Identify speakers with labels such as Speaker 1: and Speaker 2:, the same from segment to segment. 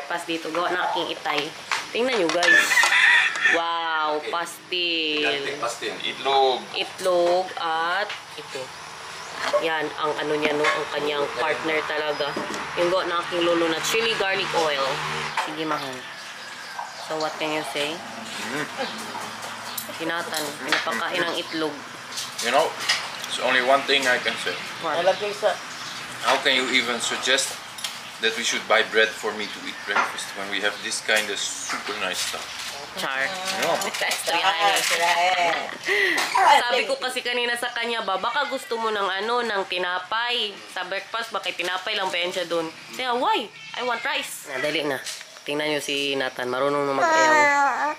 Speaker 1: breakfast dito. Gawa na aking itay. Tingnan nyo guys. Wow, pastil.
Speaker 2: Pastil, itlog.
Speaker 1: Itlog at ito. Yan, ang ano niya no, ang kanyang partner talaga. Yung gawa na aking lolo na chili garlic oil. Sige mahal. So what can you say? Sinatan, pinapakain ng itlog.
Speaker 2: You know, there's only one thing I can say.
Speaker 1: What?
Speaker 2: How can you even suggest that we should buy bread for me to eat breakfast when we have this kind of super nice stuff?
Speaker 1: Char.
Speaker 2: No.
Speaker 1: Sabi ko kasi kanina sa kanya ba, baka gusto mo ng ano, ng tinapay. Sa breakfast, baka tinapay lang pa yan siya dun. Kaya, why? I want rice. Dali na. Tingnan nyo si Nathan, marunong na mag-ayaw.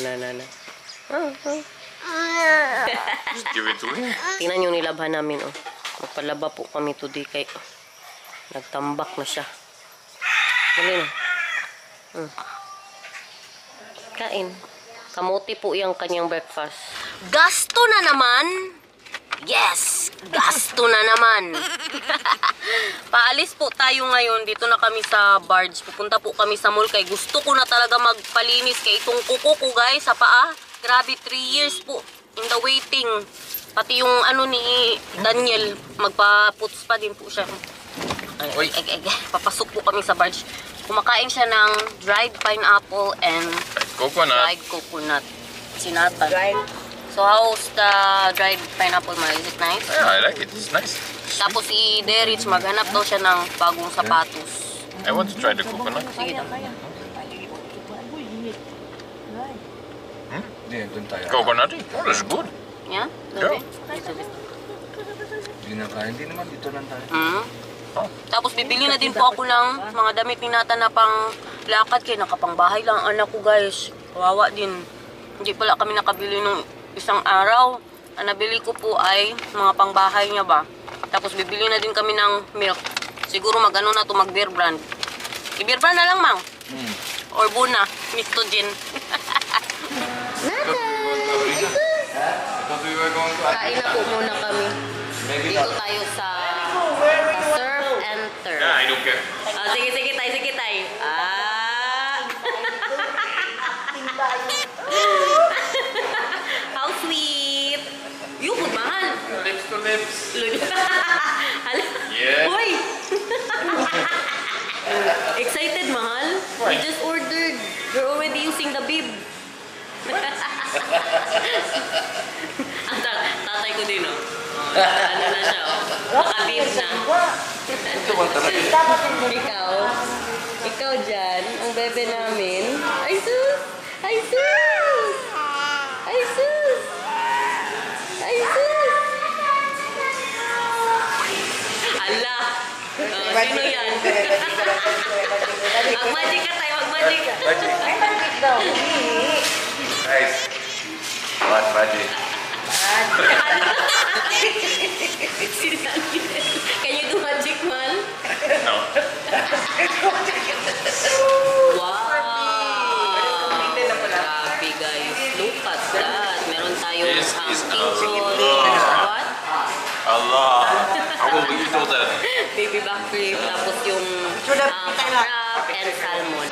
Speaker 1: Na.
Speaker 2: Just give it to him.
Speaker 1: Tingnan nyo nilabhan namin, oh. Magpalaba po kami today kay nagtambak na siya. Dali na. Kain. Kamuti po yung kanyang breakfast. Gasto na naman! Yes! Gasto na naman! Paalis po tayo ngayon. Dito na kami sa barge. Pupunta po kami sa mall kay gusto ko na talaga magpalinis kay itong kuko ko guys sa paa. Grabe, 3 years po in the waiting. Pati yung ano ni Daniel, magpa-puts pa din po siya. Ay, papasok po kami sa barge. Kumakain siya ng dried pineapple and dried coconut. Sinatan. So how's the dried pineapple, Ma? Is it nice?
Speaker 2: Yeah, I like it. It's nice.
Speaker 1: Tapos si Derich, maghanap daw siya ng bagong sapatos.
Speaker 2: I want to try the coconut.
Speaker 1: Sige daw.
Speaker 2: Coconut? Oh, that's good.
Speaker 1: Yeah?
Speaker 2: Yeah.
Speaker 3: Hindi naman dito lang tayo.
Speaker 2: Oh.
Speaker 1: Tapos bibili na din po ako ng mga damit ni Nathan na pang lakad kaya nakapangbahay lang ang anak ko guys. Kawawa din. Hindi pala kami nakabili ng isang araw. Ang nabili ko po ay mga pangbahay niya ba. Tapos bibili na din kami ng milk. Siguro mag-ano na to, mag-beer brand. I-beer brand na lang, Mang. Or Buna. Mr. Gin. Kain na po muna kami. Dito tayo sa Surf and Turf.
Speaker 2: Yeah, I don't care.
Speaker 1: Sige tayo. How sweet. Yung mahal.
Speaker 2: Lips to lips.
Speaker 1: Yeah. Uy! Excited, mahal? We just ordered. You're already using the bib. Ang tatay ko din, oh. Ano na siya, oh. Nakabib na. Ikaw dyan, ang bebe namin. Ay, sus! Ay, sus! Ay, sus! Ay, sus! Ala! Sino yan? Mag-magic ka tayo, mag-magic.
Speaker 3: Ay, magic daw.
Speaker 2: Nice. What magic?
Speaker 1: Can you do magic, man?
Speaker 2: No.
Speaker 1: Wow! Grabe, guys. Look at that. Meron tayong
Speaker 2: This is
Speaker 1: king
Speaker 2: Allah.
Speaker 1: roll. What?
Speaker 2: Allah. How will we do that?
Speaker 1: Baby back rib. Tapos yung crab and salmon.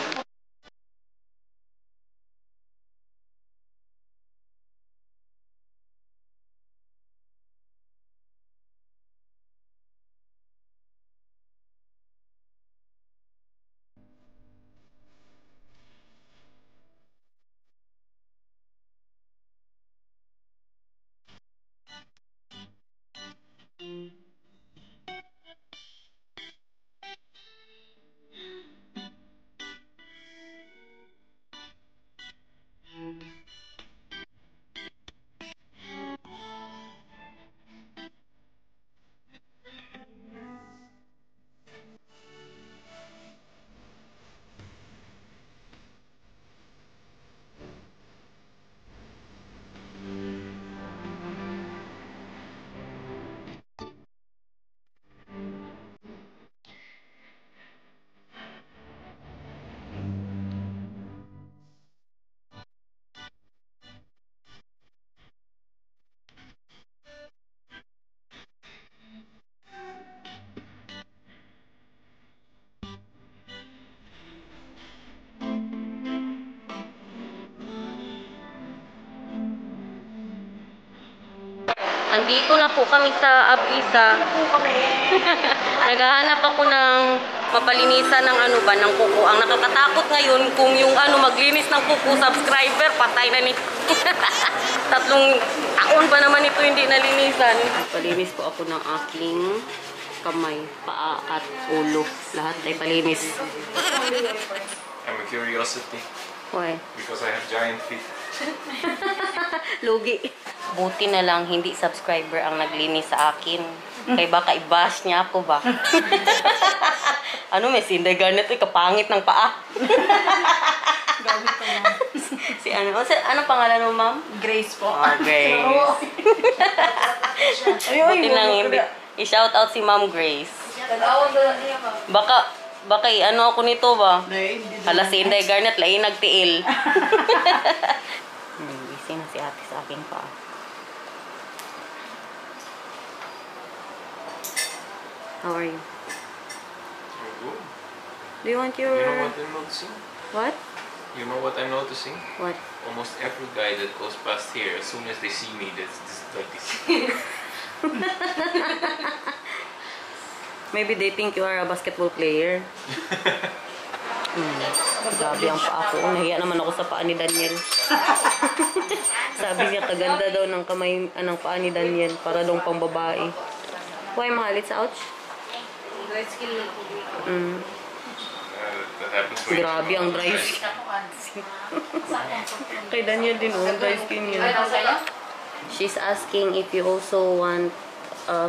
Speaker 1: Andito na po kami sa Abisa. Naghahanap ako ng mapalinisan ng ano ba, ng kuko. Ang nakakatakot ngayon kung yung ano maglinis ng kuko subscriber, patay na ni. 3 taon pa naman ito hindi nalinisan. Palinis po ako ng aking kamay, paa at ulo. Lahat ay palinis.
Speaker 2: I'm a curiosity
Speaker 1: Why?
Speaker 2: because I have giant feet.
Speaker 1: Lugi. Buti na lang hindi subscriber ang naglinis sa akin. Kaya baka i-bash niya ako ba? Ano, may Sinday Garnet, kapangit ng paa. Si ano? Anong pangalan mo, ma'am?
Speaker 3: Grace po.
Speaker 1: Oh, Grace. Buti lang hindi. I-shout out si Ma'am Grace. Baka ano ako nito ba? Hala, si Inday Garnet, lain nagtiil. Gising na si ate sa aking paa. How are you?
Speaker 2: You're good.
Speaker 1: Do you want your...
Speaker 2: You know what I'm noticing?
Speaker 1: What?
Speaker 2: You know what I'm noticing?
Speaker 1: What?
Speaker 2: Almost every guy that goes past here, as soon as they see me, that's like this.
Speaker 1: Maybe they think you are a basketball player. Grabe ang paa ko. Nahiya naman ako sa paa ni Daniel. Sabi niya, kaganda daw ng kamay, ng paa ni Daniel. Para daw pang babae. Why, mahal? It's ouch?
Speaker 2: That happens when
Speaker 1: Grabe ang dry skin. Kay Daniel din, dry skin niya. She's asking if you also want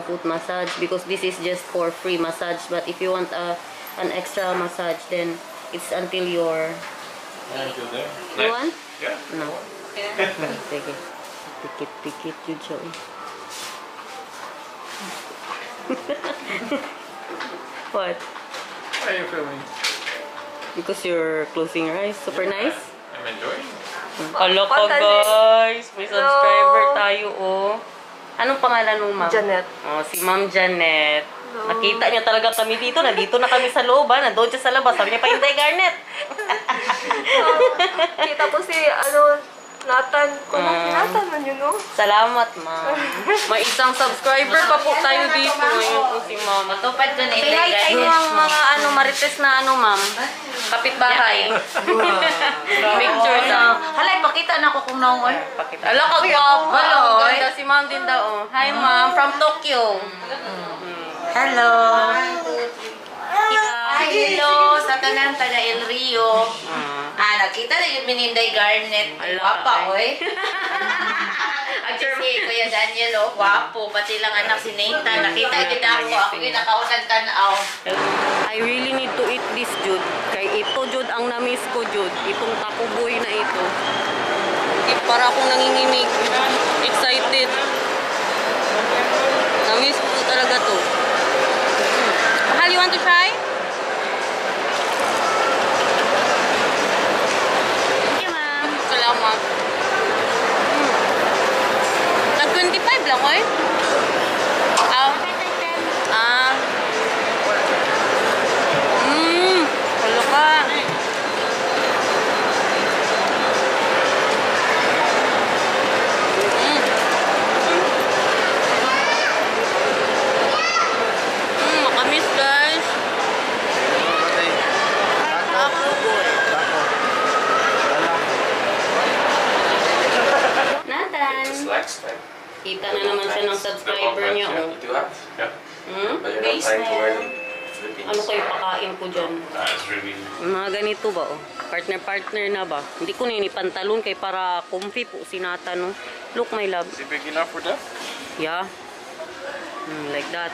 Speaker 1: foot massage because this is just for free massage. But if you want an extra massage, then it's until your...
Speaker 2: Until there.
Speaker 1: You want?
Speaker 2: Yeah.
Speaker 1: No. Sige. Pikit-pikit yun siya. What?
Speaker 2: How are you feeling?
Speaker 1: Because you're closing your eyes. Super nice?
Speaker 2: I'm enjoying.
Speaker 1: Hello ka guys! May subscriber tayo oh. Anong pangalan mo, ma'am?
Speaker 3: Janet.
Speaker 1: Oh, si Ma'am Janet. Nakita niya talaga kami dito. Nandito na kami sa loob, ha? Nandoon siya sa labas. Sabi niya pa, Inday Garnet.
Speaker 3: Kita ko si, Nathan. Kung Nathan man yun, no?
Speaker 1: Salamat, ma'am. May isang subscriber pa po tayo dito. Ngayon po si ma'am.
Speaker 4: Matupad dun eh.
Speaker 1: Say hi tayo ang mga marites na ma'am. Kapitbahay. Picture daw.
Speaker 4: Halay, pakita na ako kung naungoy.
Speaker 1: Pakita. Ala ka gwapo. Hello. Ganda si ma'am din daw. Oh. Hi, ma'am. From Tokyo.
Speaker 4: Hello.
Speaker 1: Hi.
Speaker 4: Hello sa tanan taga El Rio. Nakita na yung Mininday Garnet.
Speaker 1: Ala,
Speaker 4: Wapa,
Speaker 1: ay.
Speaker 4: oy. At si Kuya Daniel, wapo. Pati lang anak si Nathan. Nakita din ako. Ako yung nakaunan tanaw.
Speaker 1: I really need to eat this, Jude. Kay ito, Jude, ang na-miss ko, Jude. Itong taco boy na ito. Para akong nanginginig. Excited. Na-miss ko talaga to. Mahal, you want to try? Thank you, ma'am. Salamat. Nag-25 lang, oy. Wala ka. Makamis, guys. Taco boy. Nathan.
Speaker 2: Slacks time.
Speaker 1: Kita na naman siya ng subscriber niya, oh.
Speaker 2: You have? Yeah. But you're not
Speaker 1: Base
Speaker 2: trying
Speaker 1: na
Speaker 2: to wear
Speaker 1: yan.
Speaker 2: them. Philippines.
Speaker 1: Ano kayo pakain ko dyan?
Speaker 2: It's really...
Speaker 1: Mga ganito ba, oh. Partner-partner na ba? Hindi ko na inipantalon kay para comfy po si Nathan, no? Look, my love.
Speaker 2: Is it big enough for that?
Speaker 1: Yeah. Like that.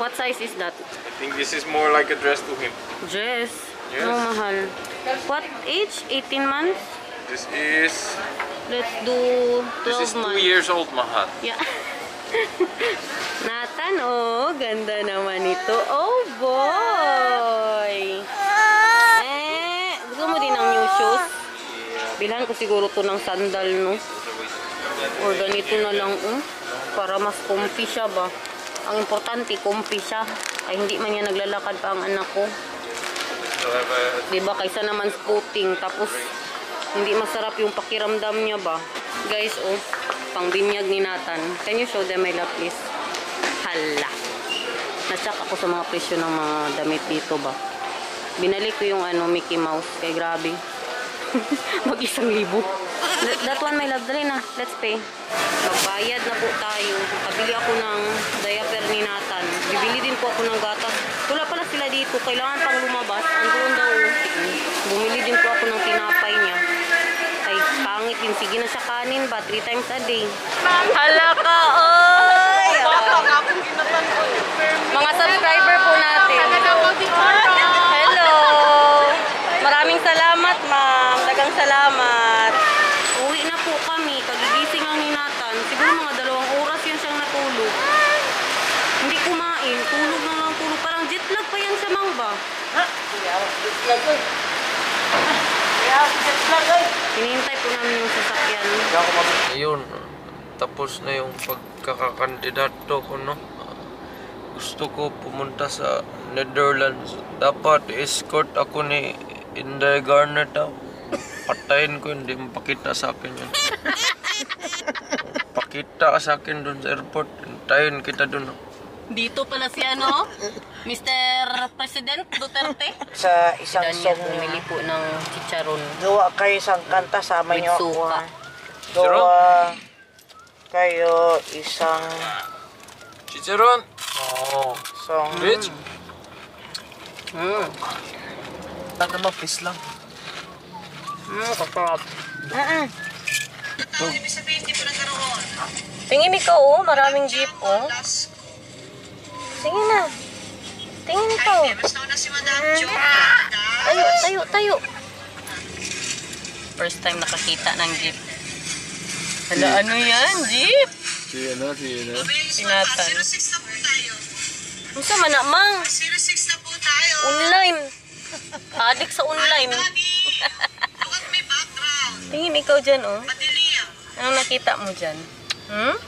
Speaker 1: What size is that?
Speaker 2: I think this is more like a dress to him.
Speaker 1: Dress.
Speaker 2: Yes.
Speaker 1: No, mahal. What age? 18 months?
Speaker 2: This is...
Speaker 1: Let's do 12
Speaker 2: This is 2
Speaker 1: months.
Speaker 2: years old, Mahat.
Speaker 1: Yeah. Nathan, oh, ganda naman ito. Oh, boy! Gusto mo din ng new shoes? Bilhan ko siguro to ng sandal, no? Or ganito na lang, para mas comfy siya ba? Ang importante, comfy siya. Ay, hindi man niya naglalakad pa ang anak ko. Diba, kaysa naman scooting, tapos hindi masarap yung pakiramdam niya ba? Guys, oh. pang binyag ni Nathan. Can you show them my love, please? Hala. Na-check ako sa mga presyo ng mga damit dito ba. Binalik ko yung Mickey Mouse. Kaya grabe. Mag-1,000. That one, my love. Dali na. Let's pay. Magbayad na po tayo. Kabili ako ng diaper ni Nathan. Bibili din po ako ng gatas. Wala pala sila dito. Kailangan pang lumabas. Andoon daw. Bumili din po ako ng tinapay niya. Ay, pangit din. Sige na sa kanin ba? 3 times a day. Hala ka, oy! Mga subscriber po natin. Hello! Maraming salamat, ma'am. Dagang salamat. Uwi na po kami. Kagigising ang ni Nathan. Siguro mga 2 oras yan siyang natulog. Hindi kumain. Tulog na lang tulog. Parang jet lag pa yan sa mangba. Hinihintay po namin yung sasakyan.
Speaker 5: Ayun, tapos na yung pagkakakandidato ko, no? Gusto ko pumunta sa Netherlands. Dapat escort ako ni Inday Garnet daw. Patayin ko, hindi mapakita sa akin yun. Pakita sa akin dun sa airport. Hintayin kita dun.
Speaker 1: Dito pala si Mr. President Duterte.
Speaker 6: Sa isang
Speaker 1: Daniel,
Speaker 6: song
Speaker 1: bumili po ng chicharon.
Speaker 6: gawa kayo isang kanta, sama
Speaker 1: With
Speaker 6: niyo ako.
Speaker 1: suka.
Speaker 6: Gawa kayo isang
Speaker 5: Chicharon! Oo.
Speaker 6: song.
Speaker 5: Bitch!
Speaker 6: Taka mo, please lang.
Speaker 1: Kasarap. Tingin ikaw, oh. Maraming jeep, oh. Tingin na. Tingin ikaw. Tayo. First time nakakita ng jeep. Hala, ano yan? Jeep? Si Nathan. Ano sa manamang?
Speaker 3: 06 na po tayo.
Speaker 1: Online. Adik sa online.
Speaker 3: Look at my background.
Speaker 1: Tingin ikaw dyan, oh.
Speaker 3: Madilim.
Speaker 1: Anong nakita mo dyan?
Speaker 3: 06.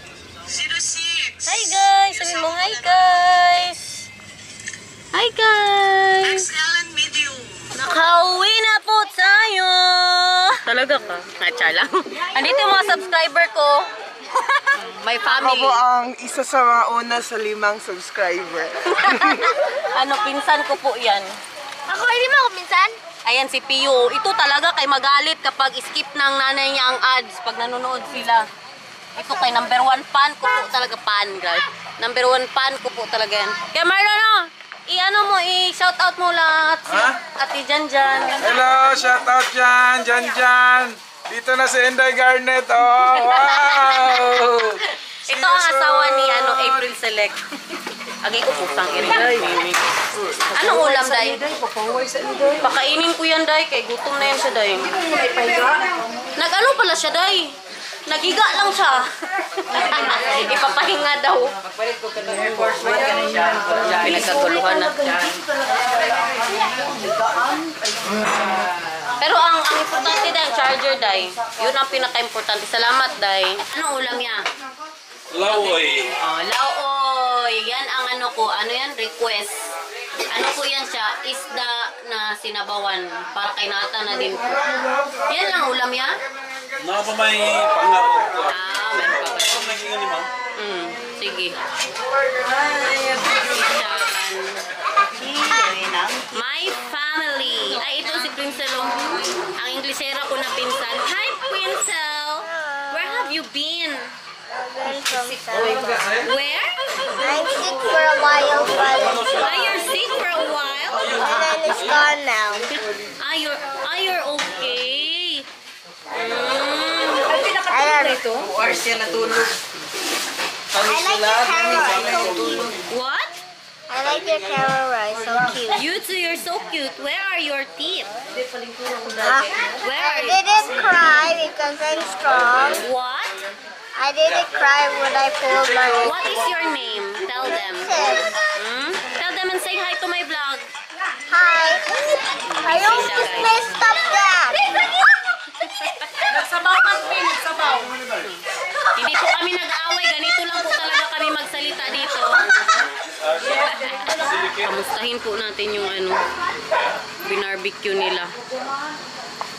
Speaker 1: Hi guys! Sabi mo, hi guys! Hi guys!
Speaker 3: XL and medium.
Speaker 1: Nakauwi na po tayo! Talaga ka? Natsa lang. Andito yung mga subscriber ko. My family.
Speaker 6: Ako ang isa sa mga una sa 5 subscriber.
Speaker 1: Pinsan ko po yan.
Speaker 3: Ako, hindi mo ako minsan?
Speaker 1: Ayan si Pio. Ito talaga kay magalit kapag skip ng nanay niya ang ads pag nanonood sila. Ito kay number 1 fan ko po talaga, fan guys. Number 1 fan ko po talaga yan. Kaya Marlon, i-shout out mo lahat si Ate Janjan.
Speaker 5: Hello! Shoutout dyan! Dyan! Dito na si Inday Garnet! Oh! Wow!
Speaker 1: Ito ang asawa ni April Select. Agi ko putang ina. Anong ulam, Day? Pakainin ko yan, Day. Kay gutom na yan siya, Day. Nag-ano pala siya, Day? Nagiga lang siya. Ipapahinga daw. Pinagkaguluhan na. Pero ang importante, Day, charger, Day. Yun ang pinaka-importante. Salamat, Day. Anong ulam niya?
Speaker 5: Lawoy!
Speaker 1: Laoy! Yan ang request. Ano po yan siya? Isda na sinabawan. Para kay Nata na din po. Yan lang ulam yan?
Speaker 5: Naka pa may pangako ko.
Speaker 1: Meron pa ba?
Speaker 5: Naging ni ma'am?
Speaker 1: Sige. My family. Ay, ito si Princel. Ang Inglesera ko na pinsan. Hi, Princel! Where have you been? Where?
Speaker 7: I'm sick for a while, but
Speaker 1: You're sick for a while?
Speaker 7: and then it's gone now.
Speaker 1: You're okay.
Speaker 7: I like your camera, it's so cute.
Speaker 1: What?
Speaker 7: I like your camera, it's so cute.
Speaker 1: You two, you're so cute. Where are your teeth? Where
Speaker 7: I
Speaker 1: are you?
Speaker 7: didn't cry because I'm strong.
Speaker 1: What?
Speaker 7: I didn't cry when I pulled my
Speaker 1: What is your name? Tell them. Tell them and say hi to my vlog.
Speaker 7: Hi. I almost messed up that.
Speaker 1: Hindi po kami nag-aaway. Ganito lang po talaga kami magsalita dito. Kamustahin po natin yung binarbecue nila.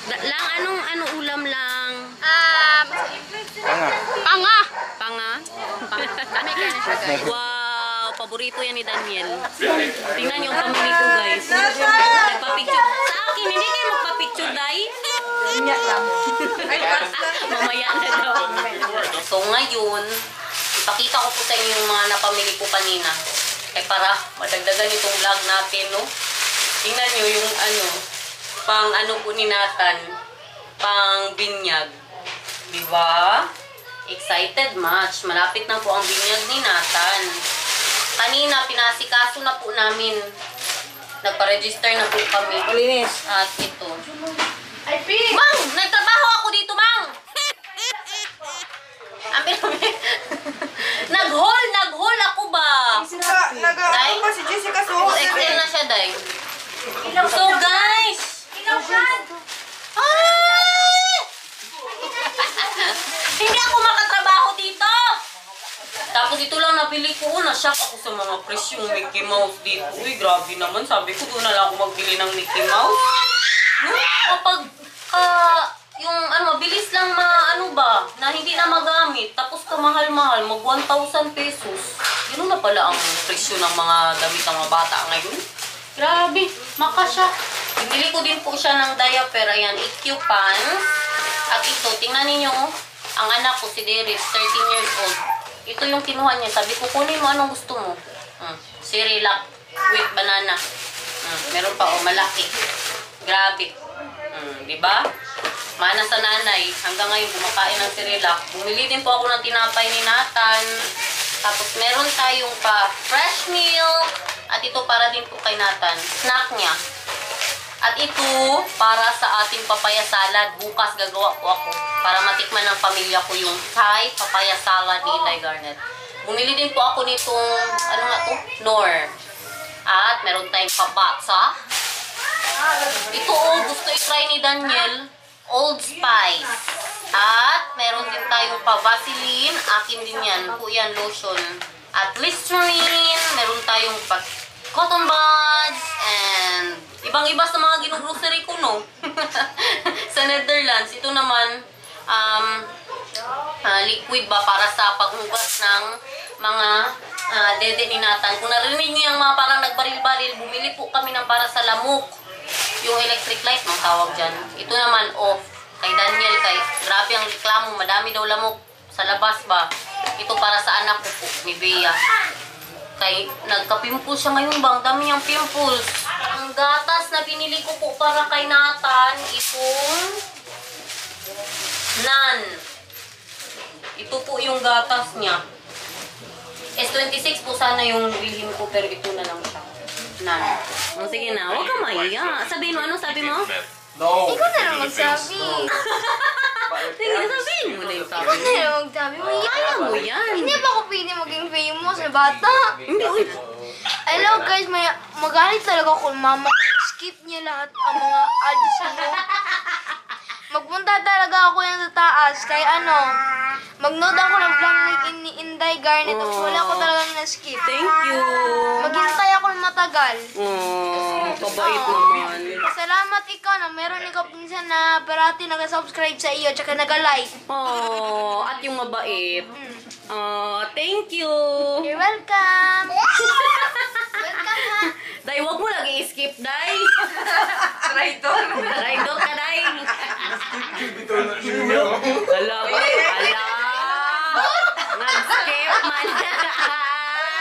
Speaker 1: Lang, anong ulam lang? Panga! Panga? Wow! Paborito yan ni Daniel. Tingnan niyo ang pamili ko, guys. Nagpa-picture. Sa akin, hindi kayo magpa-picture, Day? Mamaya na daw. So ngayon, ipakita ko po sa inyo yung mga napamili ko kanina. Para madagdagan itong vlog natin, no? Tingnan nyo yung pang po ni Nathan, pang binyag. Diba? Excited much. Malapit na po ang binyag ni Nathan. Kanina, pinasikaso na po namin. Nagpa-register na po kami.
Speaker 6: Malinis.
Speaker 1: At ito. Mang! Nagtrabaho ako dito, Mang! Nag-haul ako ba? Day?
Speaker 6: Nag-ano pa si Jessica
Speaker 1: Oh, excel na siya, Day. So, guys! Ay! Hindi ako makatrabaho dito! Tapos ito lang nabili ko. Na-shock ako sa mga presyong Mickey Mouse dito. Uy, grabe naman. Sabi ko, doon na lang ako magbili ng Mickey Mouse. Kapag, yung mabilis lang na hindi na magamit, tapos kamahal-mahal, mag 1,000 pesos. Yun na pala ang presyo ng mga damit ng mga bata ngayon. Grabe, makasya. Binili ko din po siya ng diaper. Ayan, EQ pants. At ito, tingnan ninyo, ang anak ko, si Derek, 13 years old. Ito yung kinuha niya. Sabi ko, kunin mo anong gusto mo. Cerelac with banana. Meron pa, malaki. Grabe. Diba? Mana sa nanay. Hanggang ngayon, bumakain ng Cerelac. Bumili din po ako ng tinapay ni Nathan. Tapos, meron tayong pa fresh milk. At ito para din po kay Nathan. Snack niya. At ito, para sa ating papaya salad. Bukas gagawa po ako. Para matikman ng pamilya ko yung Thai papaya salad ni Inday Garnet. Bumili din po ako nitong, Knorr. At meron tayong pabatsa. Ito, gusto i-try ni Daniel. Old Spice. At meron din tayong pa-Vaseline. Akin din yan. Po yan, lotion. At Listerine. Meron tayong cotton buds. And ibang-iba sa mga ginugrocery ko, no? Sa Netherlands. Ito naman, liquid ba para sa paghugas ng mga dede ni Nathan. Kung narinig niyo yung mga parang nagbaril-baril, bumili po kami ng para sa lamok. Yung electric light, mang tawag dyan. Ito naman, off. Kay Daniel, grabe ang reklamo. Madami daw lamok sa labas ba. Ito para sa anak ko po, ni Bea. Nagka-pimple siya ngayon ba? Ang dami niyang pimples. Ang gatas na binili ko po para kay Nathan, itong Nan. Ito po yung gatas niya. S26 po sana yung bilhin ko, pero ito na lang siya. Nan. Sige na, huwag ka mahiya. Sabihin mo, ano sabi mo?
Speaker 5: No.
Speaker 7: Ikaw na lang magsabi.
Speaker 1: Sige, sabihin mo na yung sabi
Speaker 7: Ikaw
Speaker 1: mo.
Speaker 7: na lang magsabi.
Speaker 1: Kaya mo yan.
Speaker 7: Hindi ba ako pwede maging famous na bata?
Speaker 1: Hindi, uy.
Speaker 7: Hello guys, magalit talaga kung mama skip niya lahat ang mga ads mo. Magpunta talaga ako yan sa taas. Kaya mag-note ako ng vlog ni Inday Garnet. Tapos wala ko talagang na-skip.
Speaker 1: Thank you.
Speaker 7: Maghintay ako ng matagal.
Speaker 1: Kabait naman.
Speaker 7: Salamat ikaw na meron ikaw pinsan na parati nag-subscribe sa iyo tsaka nag-like.
Speaker 1: Oh, at yung mabait. Thank you.
Speaker 7: You're welcome. Welcome ha.
Speaker 1: Day, wag mo lagi i-skip, Day.
Speaker 6: Traitor.
Speaker 1: Raidor ka, Day. Hala. Nag-skip man.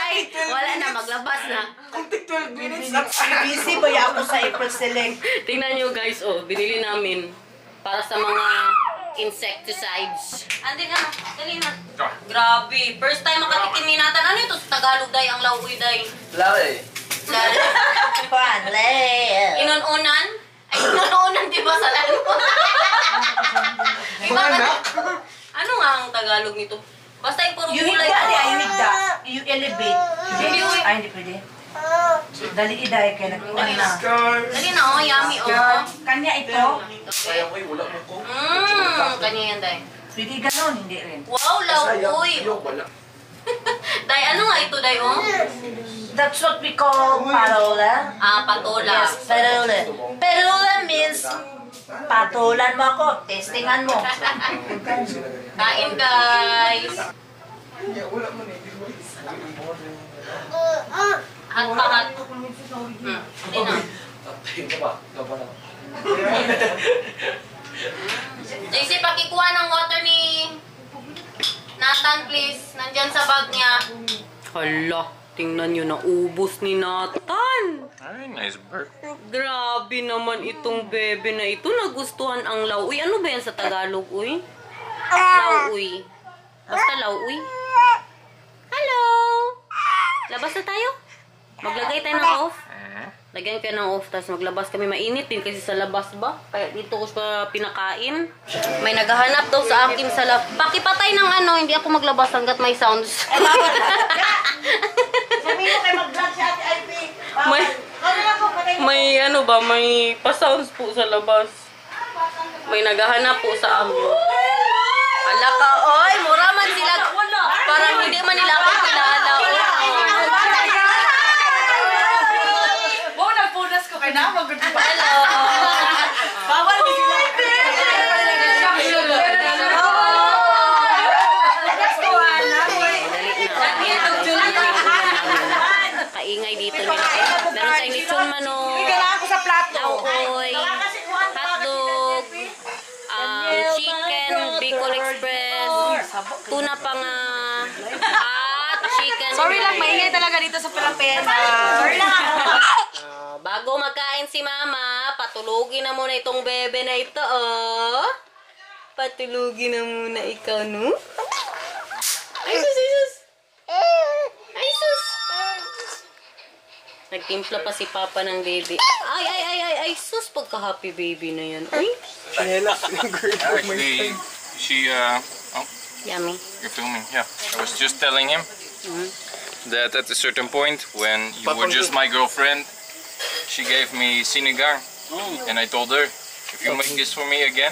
Speaker 1: Ay, wala na, maglabas na.
Speaker 6: Kung 12 minutes na busy ba ako sa April Select?
Speaker 1: Tingnan nyo guys, binili namin para sa mga insecticides. Andi na, dali na. Grabe, first time makatikim ni Nathan. Ano ito sa Tagalog, Day? Ang lauwi, Day.
Speaker 5: Lari.
Speaker 1: Inununan? Ay, inununan, di ba sa lalo? Ano nga ang Tagalog nito? Basta yung puro kulay.
Speaker 8: You elevate.
Speaker 1: Hindi, uy.
Speaker 8: Ay, hindi pwede. Dali iday kaya nagkuhan na.
Speaker 1: Dali na, yummy,
Speaker 8: Kanya ito.
Speaker 1: Okay. Kanya yan, Day.
Speaker 8: Pwede ganon, hindi rin.
Speaker 1: Wow, lauwi. Day, ano nga ito, Day,
Speaker 8: That's what we call parola.
Speaker 1: Patola.
Speaker 8: Yes, parola. Parola means Vince, patulan mo ako. Testingan mo.
Speaker 1: Kain, guys. Hot. Hindi na. JC, pakikuha ng water ni Nathan, please. Nandyan sa bag niya. Hala, tingnan nyo, naubos ni Nathan.
Speaker 2: Very nice bird.
Speaker 1: Grabe naman itong bebe na ito. Nagustuhan ang lauy. Ano ba yan sa Tagalog, uy? Lauy. Basta lauy. Hello! Labas na tayo? Maglagay tayo ng off? Lagyan kayo ng off, tapos maglabas kami. Mainit din kasi sa labas ba? Kaya dito ko siya pinakain. May naghahanap daw sa akin sa labas. Pakipatay ng ano, hindi ako maglabas hanggat may sounds.
Speaker 8: Sabihin mo kayo mag-vlog si Ate Ivy.
Speaker 1: May ano ba, may pa-sounds po sa labas. May naghahanap po sa amin. Ala ka, oy, mura man sila. Parang hindi man nila ako kilala.
Speaker 8: Nagpunas ko kayo na, mag-goodbye.
Speaker 1: Hello.
Speaker 8: Bawal din sila.
Speaker 1: Kaingay dito nila. Meron tayong lechon manok.
Speaker 8: Kailangan ko sa plato.
Speaker 1: Lauoy, hotdog, chicken, Bicol Express, tuna pa nga, at chicken.
Speaker 8: Sorry lang, maingay talaga dito sa Pilipinas. Sorry lang ako.
Speaker 1: Bago magkain si Mama, patulugin na muna itong bebe na ito, oh. Patulugin na muna ikaw, no? Ay, sus, ay, sus. Ay, sus. Nagtimpla pa si Papa ng baby. Ay, sus, pagka-happy baby na yan. Ay,
Speaker 2: Actually, she, oh,
Speaker 1: yummy.
Speaker 2: you're filming, yeah. I was just telling him that at a certain point, when you were just my girlfriend, she gave me sinigang. And I told her, if you make this for me again,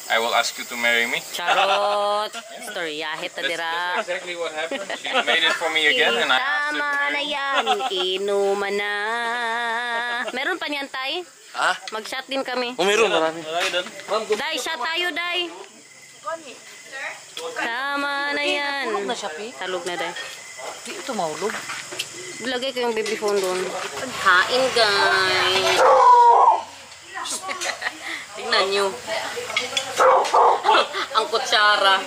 Speaker 2: I will ask you to marry me.
Speaker 1: Charot. Storyahe ta dira.
Speaker 2: That's exactly what happened. She made it for me again, and I asked her to
Speaker 1: Tama na
Speaker 2: marry me.
Speaker 1: yan. Inuman na. Meron pa niyan, Tay?
Speaker 5: Ha?
Speaker 1: Mag-shot din kami.
Speaker 5: Meron, marami.
Speaker 1: Day, shot tayo, Day. Tama na yan.
Speaker 8: Tulog na siya, Pi?
Speaker 1: Talog na, Day.
Speaker 8: Di ito maulog.
Speaker 1: Lagay ko yung baby phone doon. Hain, guys. Tingnan nyo. Ang kutsara.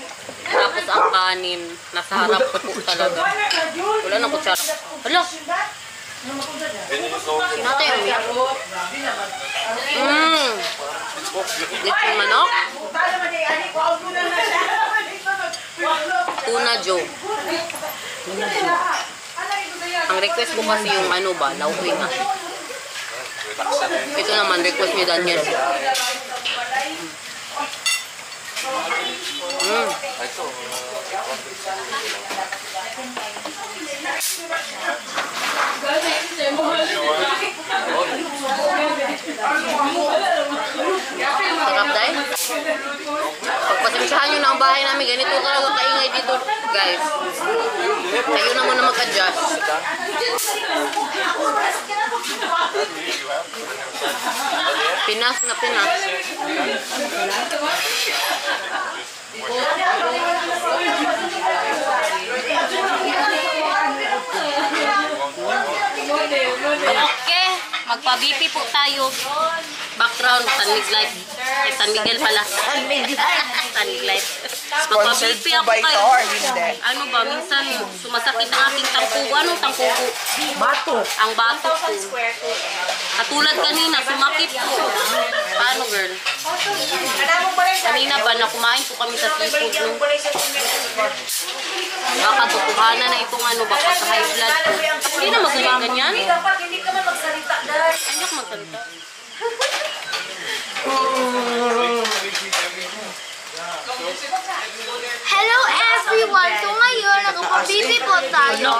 Speaker 1: Tapos ang kanin. Nasa harap ko po talaga. Wala nang kutsara. Hala! Sinatay ang miyak. Lechon manok. Tuna Joe. Ang request ko kasi yung ano ba, lauwi nga. Ito naman, request ni Daniel. Sarap dahil. Pagpasensyahan nyo na ang bahay namin, ganito talaga kaingay dito, guys. Kayo na muna mag-adjust. Pinas na pinas. Okay, magpa-BP po tayo. Background, San Miguel. San Miguel pala. San Miguel.
Speaker 6: Sponsored
Speaker 1: Magpa-BP
Speaker 6: po
Speaker 1: ako
Speaker 6: by
Speaker 1: kayo.
Speaker 6: Tor, hindi.
Speaker 1: Ano ba, minsan sumasakit ang aking tangkugo. Anong tangkugo?
Speaker 8: Bato.
Speaker 1: Ang bato ko. Katulad kanina, sumakit ko. Paano, girl? Kanina ba na kumain po kami sa seafood, no? Baka tutuhanan na itong ano, baka sa high blood ko. Hindi na magaling ganyan.
Speaker 8: Dapat hindi ka man magsalita dahil.
Speaker 1: Hindi ako magsalita.
Speaker 7: Hello everyone! So ngayon, nagpapabibi po tayo.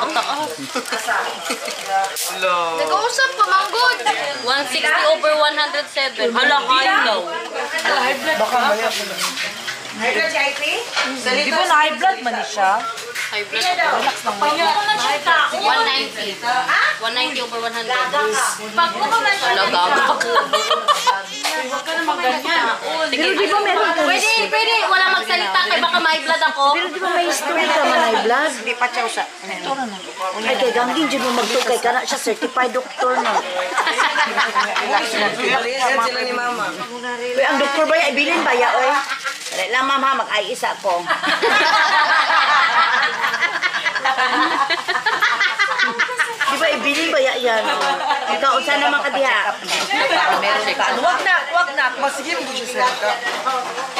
Speaker 7: Nag-uusap pa, manggod.
Speaker 1: 160 over 107. Hala, high daw.
Speaker 6: Baka mali ako.
Speaker 8: High blood si IP? Di ba na high blood man siya?
Speaker 1: High blood. Relax lang mo. 190. 190 over 100.
Speaker 8: Pag mo man siya.
Speaker 1: Hala, gago.
Speaker 4: ganyan.
Speaker 1: Sige, di ba meron ka? Pwede, wala magsalita kay baka may blood ako.
Speaker 8: Pero di ba may history ka man ay blood? Hindi pa siya sa. Ay kay gangin dyan mo magtukay ka na siya certified doctor na.
Speaker 6: Yan sila ni Mama.
Speaker 8: Uy, ang doktor ba ya ibilin ba ya oy? Dali lang ma'am ha, mag-ay isa ko. Di ba ibilin ba ya yan? Ikaw unsa naman ka diha? Meron ka. Wag na.
Speaker 6: Masigim ko siya sa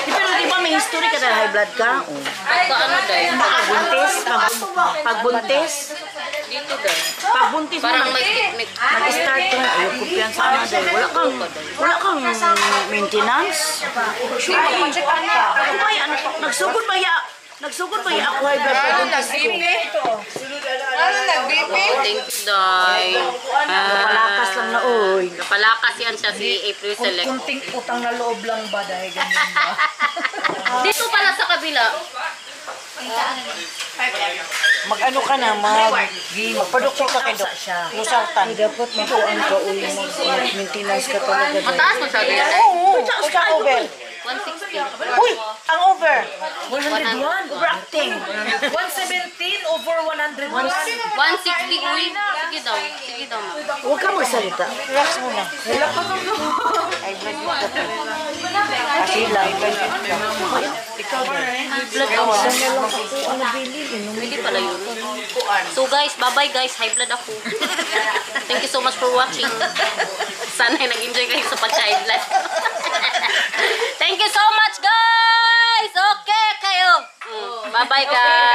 Speaker 8: Pero di ba may history ka na high blood ka?
Speaker 1: Ano dahil?
Speaker 8: Pagbuntis.
Speaker 1: Dito dahil.
Speaker 8: Pagbuntis mo
Speaker 1: Parang may technique.
Speaker 8: nag-start ka na. Ayaw kumpiyansa na dahil wala kang maintenance. Sure, check up ka. Ako ba yan? Nagsugod ba ya? Nagsugod ba ya ako high blood pagbuntis ko?
Speaker 6: Ano nag-BP?
Speaker 1: Thank you, Day.
Speaker 8: Palakas lang na oy.
Speaker 1: Kapalakas yan siya si April Select.
Speaker 8: Kunting utang na loob lang ba dahil ganyan ba?
Speaker 1: Dito pala sa kabila.
Speaker 8: Mag-ano ka na, magpadoktor ka kay Dok. Lusartan. Dapat makuhaan ka uy, mag-maintenance ka talaga.
Speaker 1: Mataas mo sabi yan, Day?
Speaker 8: Oo, mataas ka over.
Speaker 1: 160.
Speaker 8: Uy, ang over.
Speaker 7: 101.
Speaker 8: Overacting.
Speaker 7: 117 over 101.
Speaker 1: 160, uy. Sige daw. Sige daw, ma.
Speaker 8: Huwag ka magsalita. Relax muna. Relax ka lang. Ay, blood mo ka to. Kasi lang. Ikaw ba?
Speaker 1: Blood ako.
Speaker 8: Saan na lang ako ano bilhin?
Speaker 1: Pwede pala yun. So guys, bye-bye guys. High blood ako. Thank you so much for watching. Sana nag-enjoy kayo sa pag-high blood. Thank you so much guys! Okay kayo! Bye-bye guys!